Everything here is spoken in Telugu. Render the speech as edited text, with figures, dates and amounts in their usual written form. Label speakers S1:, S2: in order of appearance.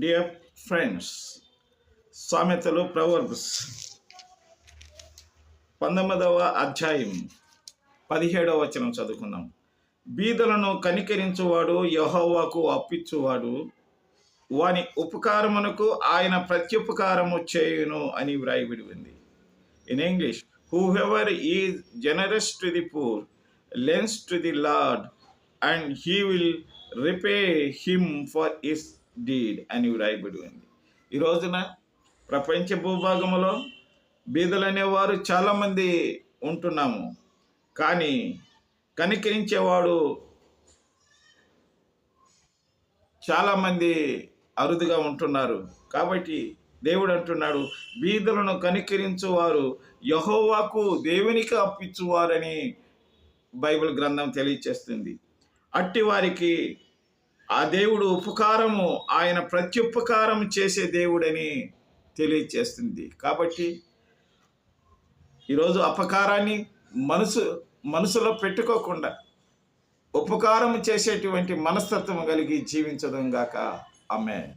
S1: డియర్ ఫ్రెండ్స్, సామెతలు ప్రవర్బ్స్ 19వ అధ్యాయం 17వ వచనం చదువుకుందాం. బీదలను కనికరించువాడు యెహోవాకు అప్పిచ్చువాడు, వాని ఉపకారమునకు ఆయన ప్రత్యుపకారము చేయును అని వ్రాయబడి ఉంది. In English, whoever is generous to the poor lends to the Lord and he will repay him for his deed అని వ్రాయబడి ఉంది. ఈ రోజున ప్రపంచ భూభాగంలో బీదలనేవారు చాలామంది ఉంటున్నాము, కానీ కనికరించేవాడు చాలామంది అరుదుగా ఉంటున్నారు. కాబట్టి దేవుడు అంటున్నాడు, బీదలను కనికరించువారు యెహోవాకు దేవునికి అప్పిచ్చువారని బైబిల్ గ్రంథం తెలియచేస్తుంది. అట్టి వారికి ఆ దేవుడు ఉపకారము, ఆయన ప్రత్యుపకారం చేసే దేవుడని తెలియచేస్తుంది. కాబట్టి ఈరోజు అపకారాన్ని మనసులో పెట్టుకోకుండా ఉపకారం చేసేటువంటి మనస్తత్వం కలిగి జీవించడం గాక. ఆమేన్.